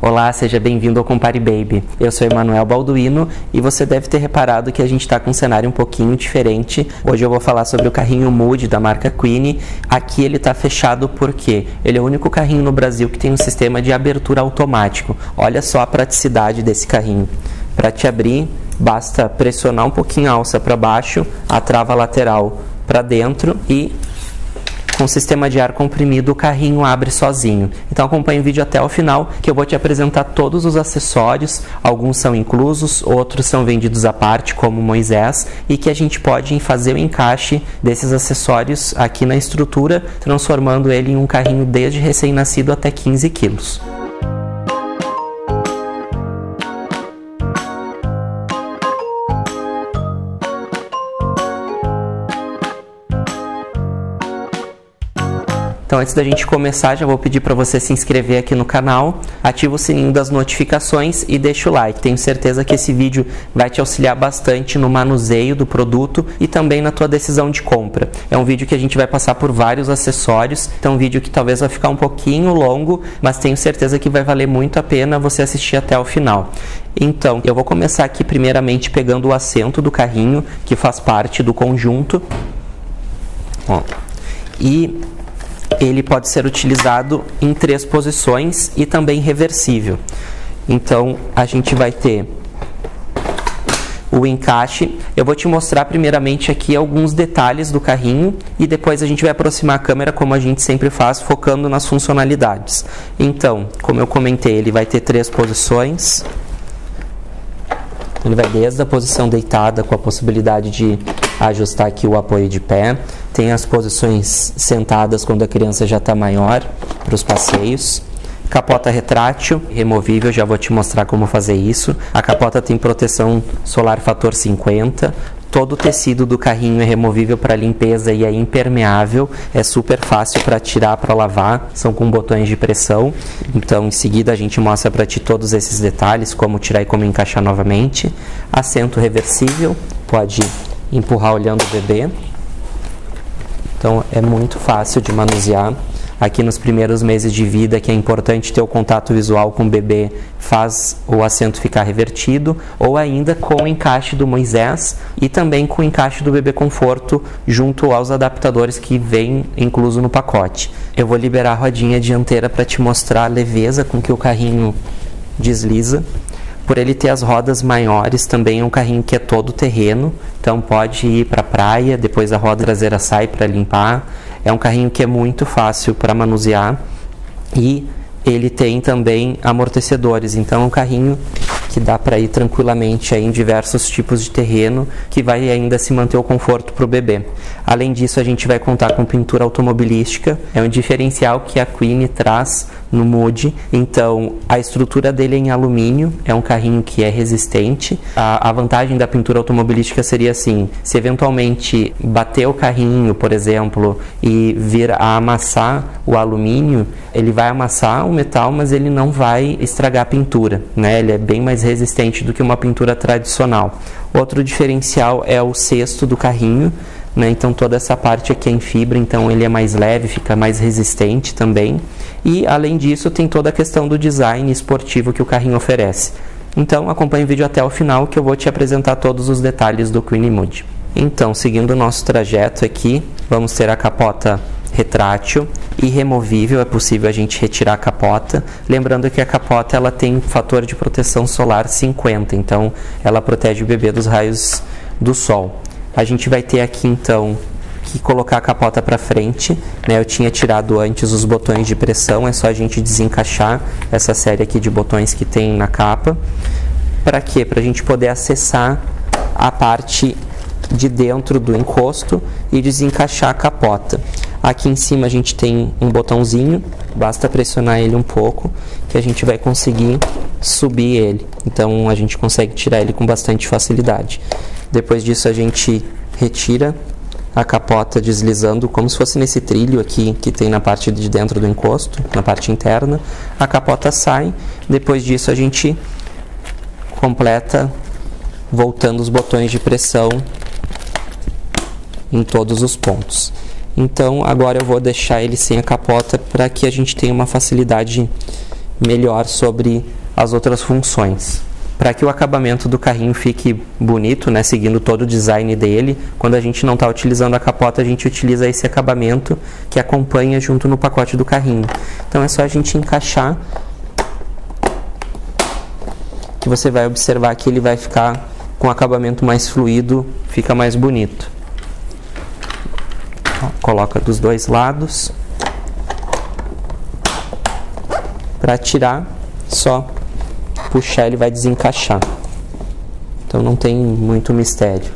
Olá, seja bem-vindo ao Compare Baby. Eu sou Emanuel Balduino e você deve ter reparado que a gente está com um cenário um pouquinho diferente. Hoje eu vou falar sobre o carrinho Mood da marca Queenie. Aqui ele está fechado porque ele é o único carrinho no Brasil que tem um sistema de abertura automático. Olha só a praticidade desse carrinho. Para te abrir, basta pressionar um pouquinho a alça para baixo, a trava lateral para dentro e com o sistema de ar comprimido o carrinho abre sozinho. Então acompanhe o vídeo até o final que eu vou te apresentar todos os acessórios, alguns são inclusos, outros são vendidos à parte como Moisés e que a gente pode fazer o encaixe desses acessórios aqui na estrutura, transformando ele em um carrinho desde recém-nascido até 15 quilos. Então, antes da gente começar, já vou pedir para você se inscrever aqui no canal, ativa o sininho das notificações e deixa o like. Tenho certeza que esse vídeo vai te auxiliar bastante no manuseio do produto e também na tua decisão de compra. É um vídeo que a gente vai passar por vários acessórios, então um vídeo que talvez vai ficar um pouquinho longo, mas tenho certeza que vai valer muito a pena você assistir até o final. Então, eu vou começar aqui primeiramente pegando o assento do carrinho, que faz parte do conjunto. Ó, e ele pode ser utilizado em 3 posições e também reversível. Então, a gente vai ter o encaixe. Eu vou te mostrar primeiramente aqui alguns detalhes do carrinho e depois a gente vai aproximar a câmera como a gente sempre faz, focando nas funcionalidades. Então, como eu comentei, ele vai ter 3 posições. Ele vai desde a posição deitada, com a possibilidade de ajustar aqui o apoio de pé. Tem as posições sentadas quando a criança já está maior, para os passeios. Capota retrátil, removível, já vou te mostrar como fazer isso. A capota tem proteção solar fator 50. Todo o tecido do carrinho é removível para limpeza e é impermeável. É super fácil para tirar, para lavar. São com botões de pressão. Então, em seguida, a gente mostra para ti todos esses detalhes, como tirar e como encaixar novamente. Assento reversível, pode empurrar olhando o bebê. Então, é muito fácil de manusear. Aqui nos primeiros meses de vida, que é importante ter o contato visual com o bebê, faz o assento ficar revertido, ou ainda com o encaixe do Moisés e também com o encaixe do bebê conforto junto aos adaptadores que vem incluso no pacote. Eu vou liberar a rodinha dianteira para te mostrar a leveza com que o carrinho desliza. Por ele ter as rodas maiores, também é um carrinho que é todo terreno, então pode ir para a praia, depois a roda traseira sai para limpar. É um carrinho que é muito fácil para manusear e ele tem também amortecedores, então é um carrinho que dá para ir tranquilamente aí em diversos tipos de terreno, que vai ainda se manter o conforto para o bebê. Além disso, a gente vai contar com pintura automobilística, é um diferencial que a Queenie traz no Mood. Então, a estrutura dele é em alumínio, é um carrinho que é resistente. A vantagem da pintura automobilística seria assim, se eventualmente bater o carrinho, por exemplo, e vir a amassar o alumínio, ele vai amassar o metal, mas ele não vai estragar a pintura, né? Ele é bem mais resistente do que uma pintura tradicional. Outro diferencial é o cesto do carrinho, né? Então toda essa parte aqui é em fibra, então ele é mais leve, fica mais resistente também. E além disso tem toda a questão do design esportivo que o carrinho oferece. Então acompanhe o vídeo até o final que eu vou te apresentar todos os detalhes do Queenie Mood. Então, seguindo o nosso trajeto aqui, vamos ter a capota retrátil e removível, é possível a gente retirar a capota. Lembrando que a capota ela tem fator de proteção solar 50, então ela protege o bebê dos raios do sol. A gente vai ter aqui então que colocar a capota para frente, né? Eu tinha tirado antes os botões de pressão, é só a gente desencaixar essa série aqui de botões que tem na capa. Para quê? Para a gente poder acessar a parte de dentro do encosto e desencaixar a capota. Aqui em cima a gente tem um botãozinho, basta pressionar ele um pouco que a gente vai conseguir subir ele. Então a gente consegue tirar ele com bastante facilidade. Depois disso a gente retira a capota deslizando como se fosse nesse trilho aqui que tem na parte de dentro do encosto, na parte interna. A capota sai, depois disso a gente completa voltando os botões de pressão em todos os pontos. Então agora eu vou deixar ele sem a capota para que a gente tenha uma facilidade melhor sobre as outras funções. Para que o acabamento do carrinho fique bonito, né, seguindo todo o design dele, quando a gente não está utilizando a capota, a gente utiliza esse acabamento que acompanha junto no pacote do carrinho. Então é só a gente encaixar, que você vai observar que ele vai ficar com acabamento mais fluido, fica mais bonito. Coloca dos dois lados. Para tirar, só puxar, ele vai desencaixar. Então não tem muito mistério.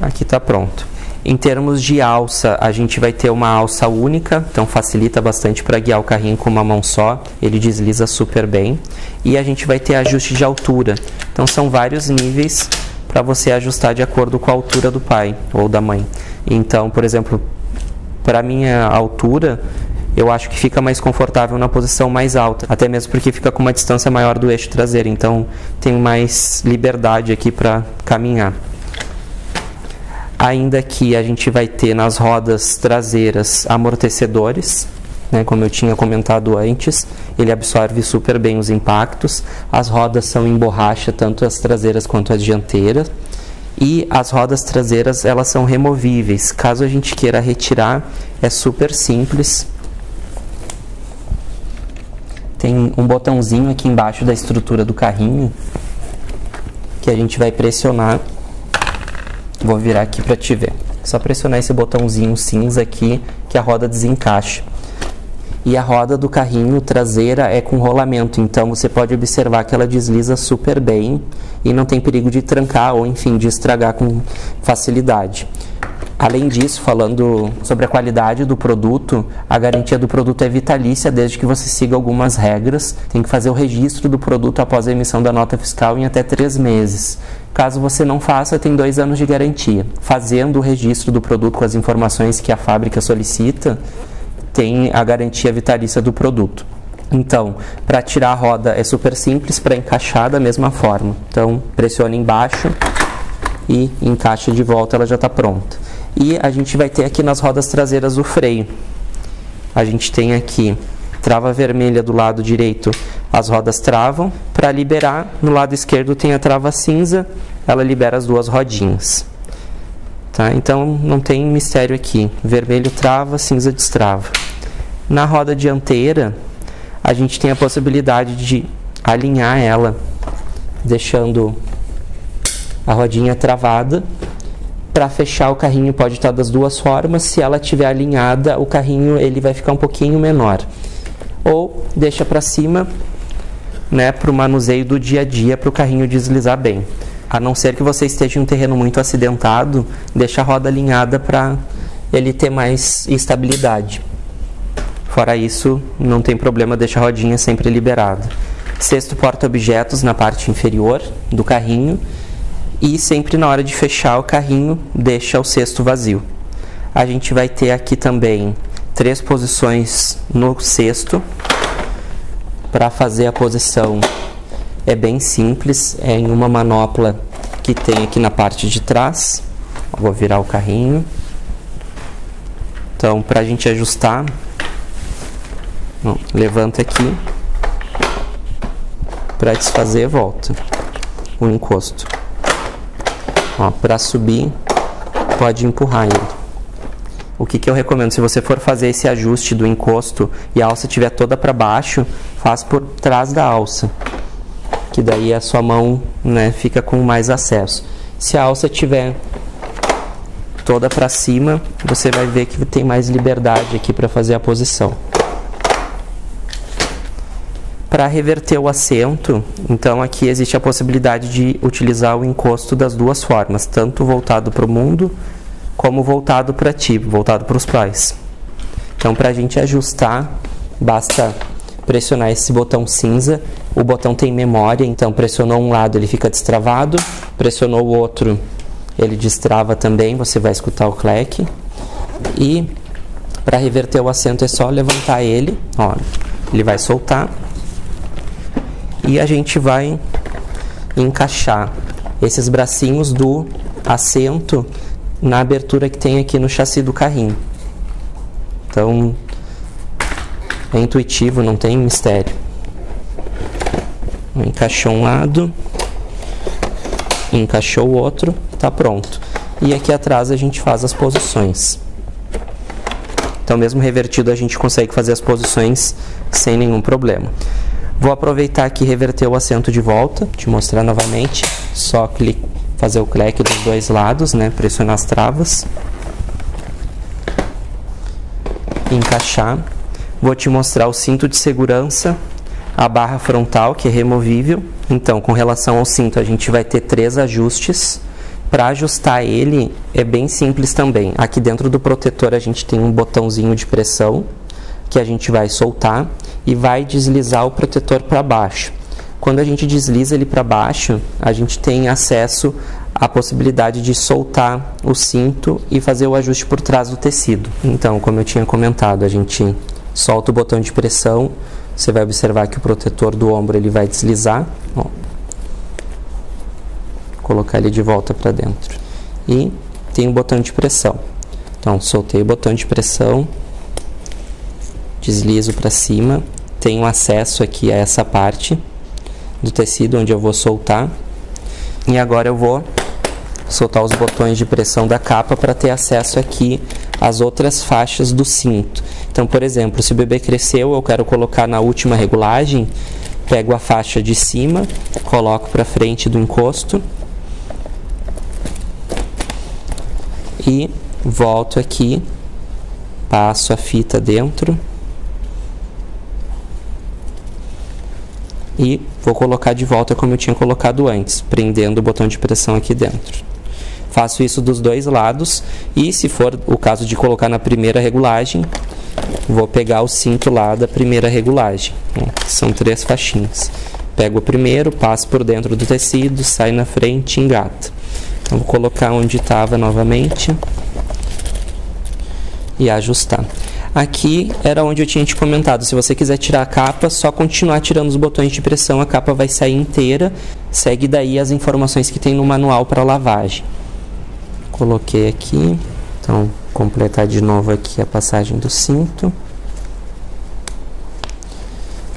Aqui está pronto. Em termos de alça, a gente vai ter uma alça única, então facilita bastante para guiar o carrinho com uma mão só, ele desliza super bem. E a gente vai ter ajuste de altura, então são vários níveis para você ajustar de acordo com a altura do pai ou da mãe. Então, por exemplo, para minha altura, eu acho que fica mais confortável na posição mais alta, até mesmo porque fica com uma distância maior do eixo traseiro, então tenho mais liberdade aqui para caminhar. Ainda que a gente vai ter nas rodas traseiras amortecedores, né, como eu tinha comentado antes, ele absorve super bem os impactos. As rodas são em borracha, tanto as traseiras quanto as dianteiras. E as rodas traseiras, elas são removíveis. Caso a gente queira retirar, é super simples. Tem um botãozinho aqui embaixo da estrutura do carrinho que a gente vai pressionar. Vou virar aqui para te ver. Só pressionar esse botãozinho cinza aqui que a roda desencaixa. E a roda do carrinho traseira é com rolamento, então você pode observar que ela desliza super bem e não tem perigo de trancar ou, enfim, de estragar com facilidade. Além disso, falando sobre a qualidade do produto, a garantia do produto é vitalícia desde que você siga algumas regras. Tem que fazer o registro do produto após a emissão da nota fiscal em até 3 meses. Caso você não faça, tem 2 anos de garantia. Fazendo o registro do produto com as informações que a fábrica solicita, tem a garantia vitalícia do produto. Então, para tirar a roda é super simples, para encaixar da mesma forma. Então, pressiona embaixo e encaixa de volta, ela já está pronta. E a gente vai ter aqui nas rodas traseiras o freio. A gente tem aqui trava vermelha do lado direito, as rodas travam. Para liberar, no lado esquerdo tem a trava cinza, ela libera as 2 rodinhas. Tá? Então não tem mistério aqui. Vermelho trava, cinza destrava. Na roda dianteira, a gente tem a possibilidade de alinhar ela, deixando a rodinha travada. Para fechar o carrinho pode estar das 2 formas. Se ela estiver alinhada, o carrinho ele vai ficar um pouquinho menor. Ou deixa para cima, né, para o manuseio do dia a dia, para o carrinho deslizar bem. A não ser que você esteja em um terreno muito acidentado, deixa a roda alinhada para ele ter mais estabilidade. Fora isso, não tem problema, deixa a rodinha sempre liberada. Cesto porta-objetos na parte inferior do carrinho. E sempre na hora de fechar o carrinho, deixa o cesto vazio. A gente vai ter aqui também 3 posições no cesto. Para fazer a posição é bem simples, é em uma manopla que tem aqui na parte de trás. Vou virar o carrinho. Então, para a gente ajustar, levanta aqui. Para desfazer, volta o encosto. Para subir, pode empurrar ele. O que eu recomendo, se você for fazer esse ajuste do encosto e a alça estiver toda para baixo, faz por trás da alça, que daí a sua mão, né, fica com mais acesso. Se a alça estiver toda para cima, você vai ver que tem mais liberdade aqui para fazer a posição. Para reverter o assento, então aqui existe a possibilidade de utilizar o encosto das 2 formas, tanto voltado para o mundo, como voltado para ti, voltado para os pais. Então, para a gente ajustar, basta pressionar esse botão cinza. O botão tem memória, então pressionou um lado, ele fica destravado, pressionou o outro, ele destrava também, você vai escutar o clack. E para reverter o assento é só levantar ele, ó, ele vai soltar. E a gente vai encaixar esses bracinhos do assento na abertura que tem aqui no chassi do carrinho. Então, é intuitivo, não tem mistério. Encaixou um lado, encaixou o outro, tá pronto. E aqui atrás a gente faz as posições. Então, mesmo revertido, a gente consegue fazer as posições sem nenhum problema. Vou aproveitar aqui e reverter o assento de volta, te mostrar novamente. Só fazer o cleque dos dois lados, né? Pressionar as travas. Encaixar. Vou te mostrar o cinto de segurança, a barra frontal, que é removível. Então, com relação ao cinto, a gente vai ter 3 ajustes. Para ajustar ele, é bem simples também. Aqui dentro do protetor a gente tem um botãozinho de pressão, que a gente vai soltar e vai deslizar o protetor para baixo. Quando a gente desliza ele para baixo, a gente tem acesso à possibilidade de soltar o cinto e fazer o ajuste por trás do tecido. Então, como eu tinha comentado, a gente solta o botão de pressão, você vai observar que o protetor do ombro ele vai deslizar. Ó. Colocar ele de volta para dentro. E tem o botão de pressão. Então, soltei o botão de pressão, deslizo para cima, tenho acesso aqui a essa parte do tecido onde eu vou soltar. E agora eu vou soltar os botões de pressão da capa para ter acesso aqui às outras faixas do cinto. Então, por exemplo, se o bebê cresceu, eu quero colocar na última regulagem, pego a faixa de cima, coloco para frente do encosto e volto aqui, passo a fita dentro e vou colocar de volta como eu tinha colocado antes, prendendo o botão de pressão aqui dentro. Faço isso dos dois lados e, se for o caso de colocar na primeira regulagem, vou pegar o cinto lá da primeira regulagem. São 3 faixinhas. Pego o primeiro, passo por dentro do tecido, sai na frente e engata. Então, vou colocar onde estava novamente e ajustar. Aqui era onde eu tinha te comentado, se você quiser tirar a capa, só continuar tirando os botões de pressão, a capa vai sair inteira. Segue daí as informações que tem no manual para lavagem. Coloquei aqui, então completar de novo aqui a passagem do cinto.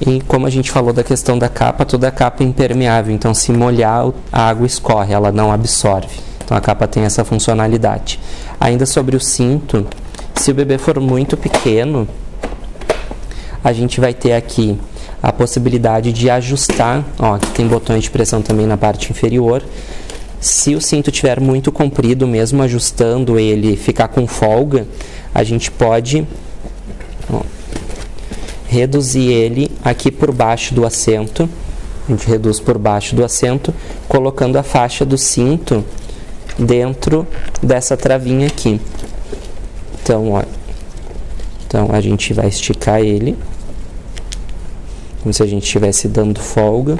E como a gente falou da questão da capa, toda a capa é impermeável, então se molhar a água escorre, ela não absorve. Então a capa tem essa funcionalidade. Ainda sobre o cinto, se o bebê for muito pequeno, a gente vai ter aqui a possibilidade de ajustar. Ó, aqui tem botões de pressão também na parte inferior. Se o cinto estiver muito comprido, mesmo ajustando ele ficar com folga, a gente pode reduzir ele aqui por baixo do assento. A gente reduz por baixo do assento, colocando a faixa do cinto dentro dessa travinha aqui. Então, ó, então a gente vai esticar ele, como se a gente estivesse dando folga.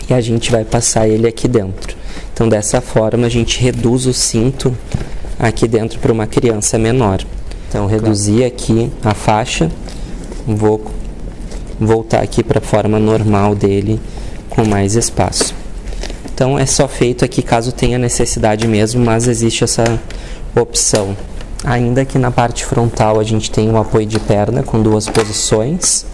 E a gente vai passar ele aqui dentro. Então, dessa forma, a gente reduz o cinto aqui dentro para uma criança menor. Então, reduzi aqui a faixa, vou voltar aqui para a forma normal dele, com mais espaço. Então, é só feito aqui caso tenha necessidade mesmo, mas existe essa opção. Ainda aqui na parte frontal, a gente tem um apoio de perna com 2 posições.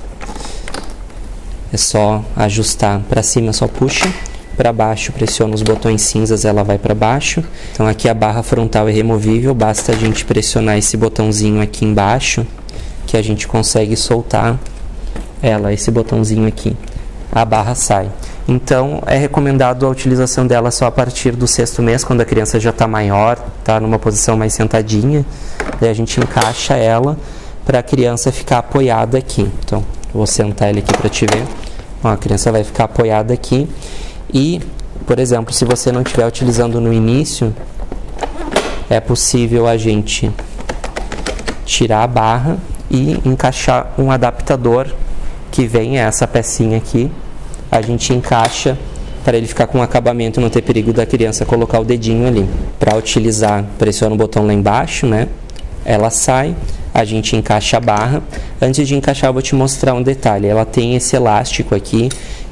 É só ajustar para cima, só puxa, para baixo pressiona os botões cinzas, ela vai para baixo. Então aqui a barra frontal é removível, basta a gente pressionar esse botãozinho aqui embaixo, que a gente consegue soltar ela, esse botãozinho aqui. A barra sai. Então é recomendado a utilização dela só a partir do 6º mês, quando a criança já está maior, está numa posição mais sentadinha. Daí a gente encaixa ela para a criança ficar apoiada aqui. Então, vou sentar ele aqui para te ver. Ó, a criança vai ficar apoiada aqui. E, por exemplo, se você não estiver utilizando no início, é possível a gente tirar a barra e encaixar um adaptador que vem essa pecinha aqui. A gente encaixa para ele ficar com acabamento e não ter perigo da criança colocar o dedinho ali. Para utilizar, pressiona o botão lá embaixo, né? Ela sai. A gente encaixa a barra. Antes de encaixar, eu vou te mostrar um detalhe. Ela tem esse elástico aqui,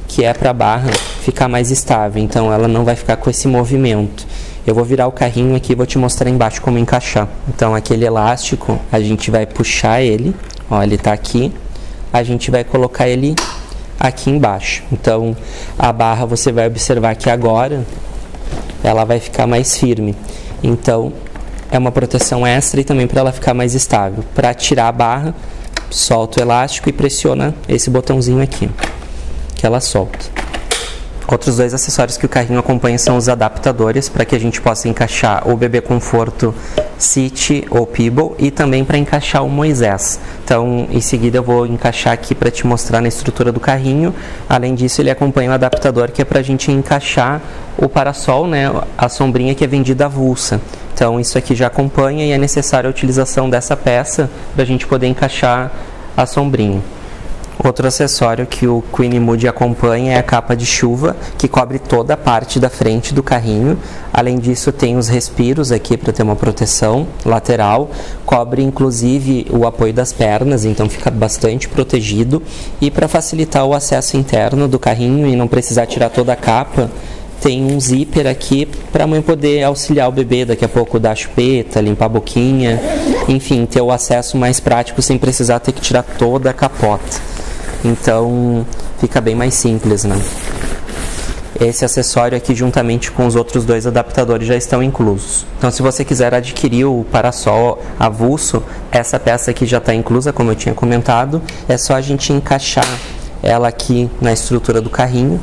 que é para a barra ficar mais estável. Então, ela não vai ficar com esse movimento. Eu vou virar o carrinho aqui e vou te mostrar embaixo como encaixar. Então, aquele elástico, a gente vai puxar ele, ó, ele tá aqui, a gente vai colocar ele aqui embaixo. Então, a barra você vai observar que agora ela vai ficar mais firme. Então, é uma proteção extra e também para ela ficar mais estável. Para tirar a barra, solta o elástico e pressiona esse botãozinho aqui, que ela solta. Outros dois acessórios que o carrinho acompanha são os adaptadores, para que a gente possa encaixar o Bebê Conforto City ou Peeble e também para encaixar o Moisés. Então, em seguida eu vou encaixar aqui para te mostrar na estrutura do carrinho. Além disso, ele acompanha o adaptador que é para a gente encaixar o parasol, né, a sombrinha que é vendida avulsa. Então, isso aqui já acompanha e é necessária a utilização dessa peça para a gente poder encaixar a sombrinha. Outro acessório que o Queen Mood acompanha é a capa de chuva, que cobre toda a parte da frente do carrinho. Além disso, tem os respiros aqui para ter uma proteção lateral. Cobre inclusive o apoio das pernas, então fica bastante protegido. E para facilitar o acesso interno do carrinho e não precisar tirar toda a capa, tem um zíper aqui para a mãe poder auxiliar o bebê daqui a pouco, dar a chupeta, limpar a boquinha, enfim, ter o acesso mais prático sem precisar ter que tirar toda a capota. Então, fica bem mais simples, né? Esse acessório aqui, juntamente com os outros dois adaptadores, já estão inclusos. Então, se você quiser adquirir o parasol avulso, essa peça aqui já está inclusa, como eu tinha comentado. É só a gente encaixar ela aqui na estrutura do carrinho.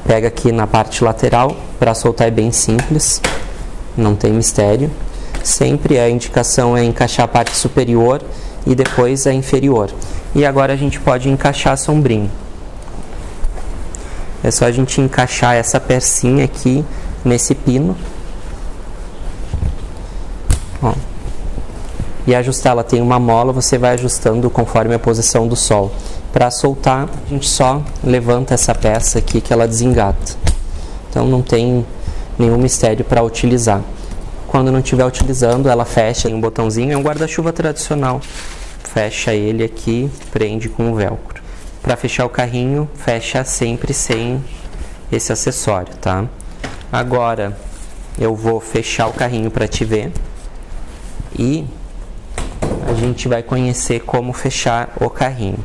Pega aqui na parte lateral, para soltar é bem simples, não tem mistério. Sempre a indicação é encaixar a parte superior e depois a inferior. E agora a gente pode encaixar a sombrinha. É só a gente encaixar essa pecinha aqui nesse pino. Ó. E ajustar, ela tem uma mola, você vai ajustando conforme a posição do sol. Para soltar, a gente só levanta essa peça aqui que ela desengata. Então não tem nenhum mistério para utilizar. Quando não estiver utilizando, ela fecha, tem um botãozinho, é um guarda-chuva tradicional. Fecha ele aqui, prende com o velcro. Para fechar o carrinho, fecha sempre sem esse acessório, tá? Agora, eu vou fechar o carrinho para te ver. E a gente vai conhecer como fechar o carrinho.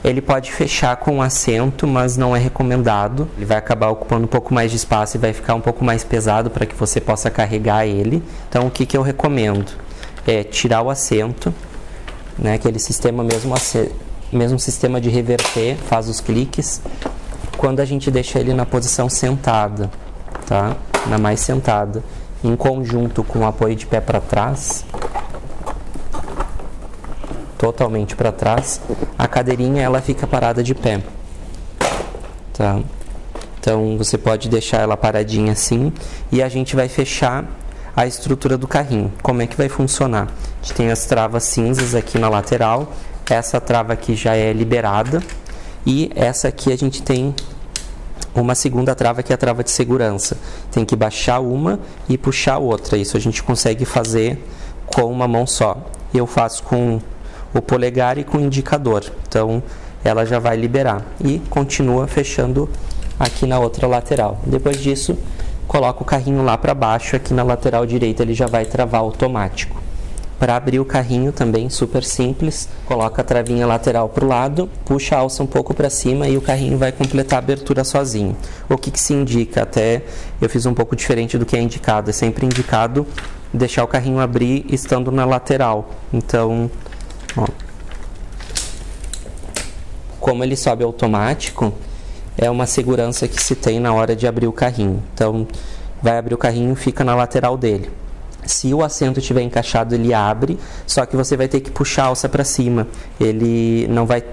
Ele pode fechar com assento, mas não é recomendado. Ele vai acabar ocupando um pouco mais de espaço e vai ficar um pouco mais pesado para que você possa carregar ele. Então, o que eu recomendo? É tirar o assento, né, aquele sistema mesmo sistema de reverter, faz os cliques. Quando a gente deixa ele na posição sentada, tá? Na mais sentada, em conjunto com o apoio de pé para trás, totalmente para trás, a cadeirinha ela fica parada de pé, tá? Então você pode deixar ela paradinha assim e a gente vai fechar a estrutura do carrinho. Como é que vai funcionar? A gente tem as travas cinzas aqui na lateral, essa trava aqui já é liberada e essa aqui a gente tem uma segunda trava que é a trava de segurança. Tem que baixar uma e puxar outra. Isso a gente consegue fazer com uma mão só. Eu faço com o polegar e com o indicador. Então ela já vai liberar e continua fechando aqui na outra lateral. Depois disso, coloca o carrinho lá para baixo, aqui na lateral direita ele já vai travar automático. Para abrir o carrinho também, super simples, coloca a travinha lateral para o lado, puxa a alça um pouco para cima e o carrinho vai completar a abertura sozinho. O que se indica? Até eu fiz um pouco diferente do que é indicado, é sempre indicado deixar o carrinho abrir estando na lateral. Então, ó, como ele sobe automático, é uma segurança que se tem na hora de abrir o carrinho. Então, vai abrir o carrinho, fica na lateral dele. Se o assento estiver encaixado, ele abre, só que você vai ter que puxar a alça para cima. Ele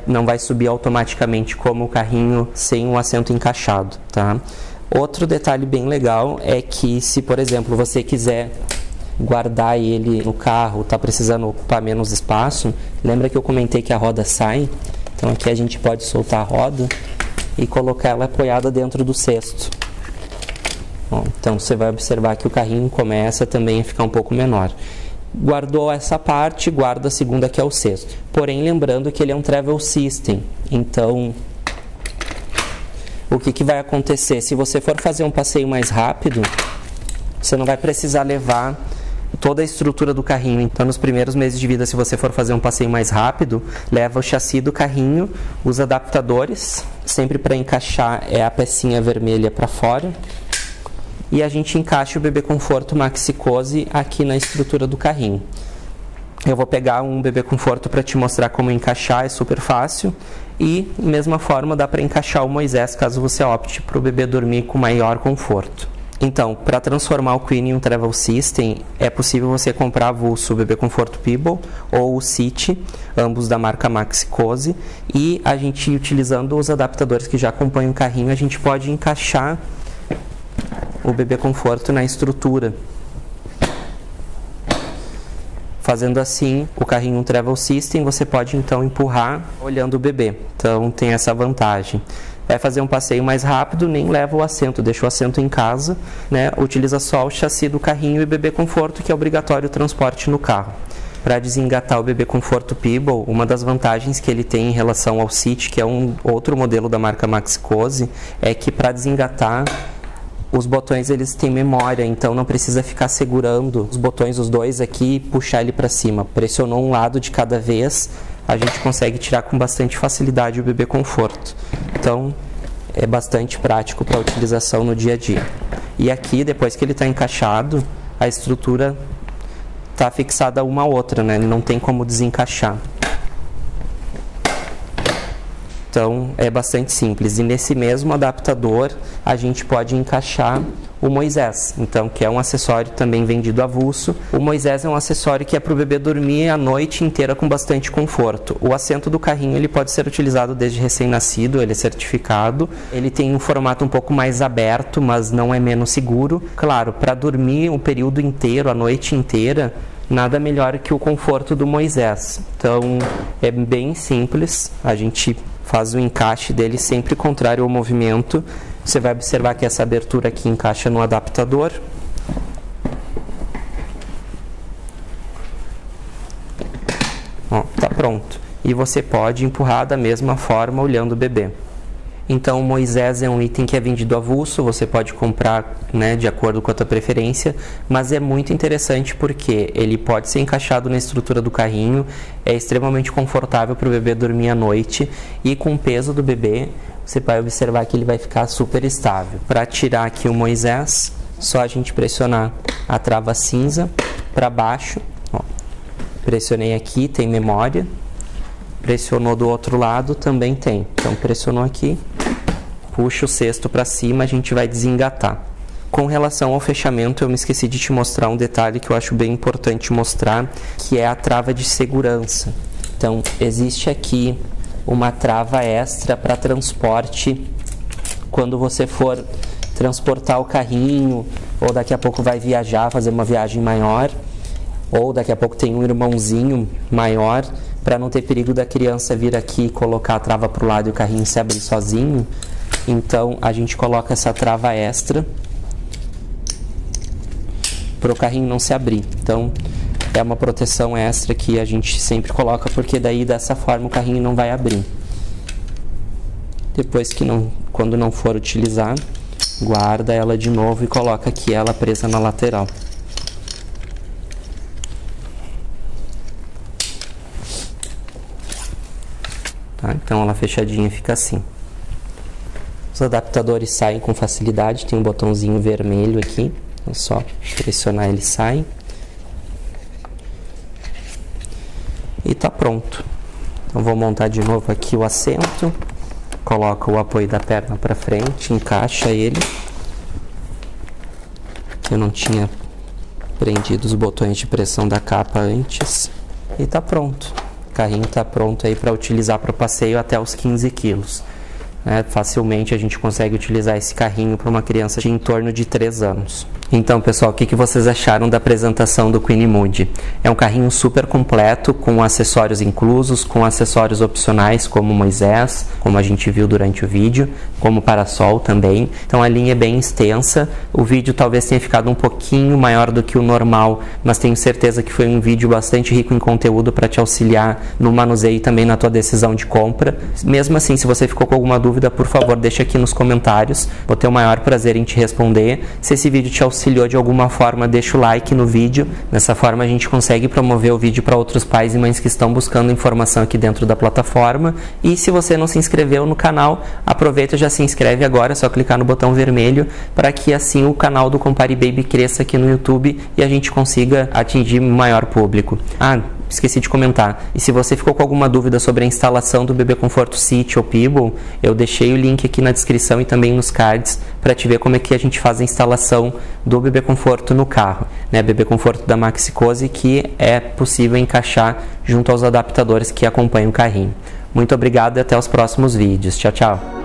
não vai subir automaticamente como o carrinho sem o assento encaixado, tá? Outro detalhe bem legal é que se, por exemplo, você quiser guardar ele no carro, está precisando ocupar menos espaço, lembra que eu comentei que a roda sai? Então aqui a gente pode soltar a roda e colocar ela apoiada dentro do cesto. Bom, então você vai observar que o carrinho começa também a ficar um pouco menor. Guardou essa parte, guarda a segunda que é o cesto. Porém, lembrando que ele é um travel system. Então, o que vai acontecer? Se você for fazer um passeio mais rápido, Você não vai precisar levar toda a estrutura do carrinho. Então, nos primeiros meses de vida, se você for fazer um passeio mais rápido, leva o chassi do carrinho, os adaptadores, sempre para encaixar é a pecinha vermelha para fora, e a gente encaixa o Bebê Conforto Maxi Cozy aqui na estrutura do carrinho. Eu vou pegar um Bebê Conforto para te mostrar como encaixar, é super fácil. E, mesma forma, dá para encaixar o Moisés, caso você opte para o bebê dormir com maior conforto. Então, para transformar o Queen em um Travel System, é possível você comprar avulso o Bebê Conforto Peeble ou o City, ambos da marca Maxi Cozy. E a gente, utilizando os adaptadores que já acompanham o carrinho, a gente pode encaixar o Bebê Conforto na estrutura. Fazendo assim, o carrinho Travel System, você pode então empurrar olhando o bebê. Então tem essa vantagem. Vai fazer um passeio mais rápido, nem leva o assento, deixa o assento em casa, né? Utiliza só o chassi do carrinho e Bebê Conforto, que é obrigatório o transporte no carro. Para desengatar o Bebê Conforto Peeble, uma das vantagens que ele tem em relação ao City, que é um outro modelo da marca Maxi Cozy, é que para desengatar os botões eles têm memória, então não precisa ficar segurando os botões, os dois aqui, e puxar ele para cima. Pressionou um lado de cada vez, a gente consegue tirar com bastante facilidade o Bebê Conforto. Então é bastante prático para utilização no dia a dia. E aqui, depois que ele está encaixado, a estrutura está fixada uma à outra, né? Ele não tem como desencaixar. Então é bastante simples. E nesse mesmo adaptador a gente pode encaixar o Moisés, então, que é um acessório também vendido avulso. O Moisés é um acessório que é para o bebê dormir a noite inteira com bastante conforto. O assento do carrinho ele pode ser utilizado desde recém-nascido, ele é certificado. Ele tem um formato um pouco mais aberto, mas não é menos seguro. Claro, para dormir o período inteiro, a noite inteira, nada melhor que o conforto do Moisés. Então é bem simples, a gente faz o encaixe dele sempre contrário ao movimento. Você vai observar que essa abertura aqui encaixa no adaptador. Ó, tá pronto. E você pode empurrar da mesma forma olhando o bebê. Então, o Moisés é um item que é vendido avulso, você pode comprar, né, de acordo com a tua preferência, mas é muito interessante porque ele pode ser encaixado na estrutura do carrinho, é extremamente confortável para o bebê dormir à noite, e com o peso do bebê, você vai observar que ele vai ficar super estável. Para tirar aqui o Moisés, só a gente pressionar a trava cinza para baixo. Ó, pressionei aqui, tem memória. Pressionou do outro lado, também tem. Então pressionou aqui, puxa o cesto para cima, a gente vai desengatar. Com relação ao fechamento, eu me esqueci de te mostrar um detalhe que eu acho bem importante mostrar, que é a trava de segurança. Então existe aqui uma trava extra para transporte quando você for transportar o carrinho, ou daqui a pouco vai viajar, fazer uma viagem maior, ou daqui a pouco tem um irmãozinho maior, para não ter perigo da criança vir aqui e colocar a trava para o lado e o carrinho se abrir sozinho. Então a gente coloca essa trava extra para o carrinho não se abrir. Então é uma proteção extra que a gente sempre coloca, porque daí dessa forma o carrinho não vai abrir. Depois que quando não for utilizar, guarda ela de novo e coloca aqui ela presa na lateral. Tá? Então ela fechadinha fica assim. Os adaptadores saem com facilidade, tem um botãozinho vermelho aqui, é só pressionar ele sai. E tá pronto. Então vou montar de novo aqui o assento, coloca o apoio da perna para frente, encaixa ele. Eu não tinha prendido os botões de pressão da capa antes. E tá pronto. O carrinho está pronto aí para utilizar para o passeio até os 15 quilos. Facilmente a gente consegue utilizar esse carrinho para uma criança de em torno de 3 anos. Então, pessoal, o que vocês acharam da apresentação do Queen Mood? É um carrinho super completo, com acessórios inclusos, com acessórios opcionais, como Moisés, como a gente viu durante o vídeo, como parasol também. Então a linha é bem extensa. O vídeo talvez tenha ficado um pouquinho maior do que o normal, mas tenho certeza que foi um vídeo bastante rico em conteúdo para te auxiliar no manuseio e também na tua decisão de compra. Mesmo assim, se você ficou com alguma dúvida, por favor, deixa aqui nos comentários. Vou ter o maior prazer em te responder. Se esse vídeo te auxiliar auxiliou de alguma forma, deixa o like no vídeo. Dessa forma a gente consegue promover o vídeo para outros pais e mães que estão buscando informação aqui dentro da plataforma. E se você não se inscreveu no canal, aproveita e já se inscreve agora, é só clicar no botão vermelho, para que assim o canal do Compare Baby cresça aqui no YouTube e a gente consiga atingir maior público. Esqueci de comentar. E se você ficou com alguma dúvida sobre a instalação do Bebê Conforto City ou Peeble, eu deixei o link aqui na descrição e também nos cards para te ver como é que a gente faz a instalação do Bebê Conforto no carro, né? Bebê Conforto da Maxi-Cosi, que é possível encaixar junto aos adaptadores que acompanham o carrinho. Muito obrigado e até os próximos vídeos. Tchau, tchau!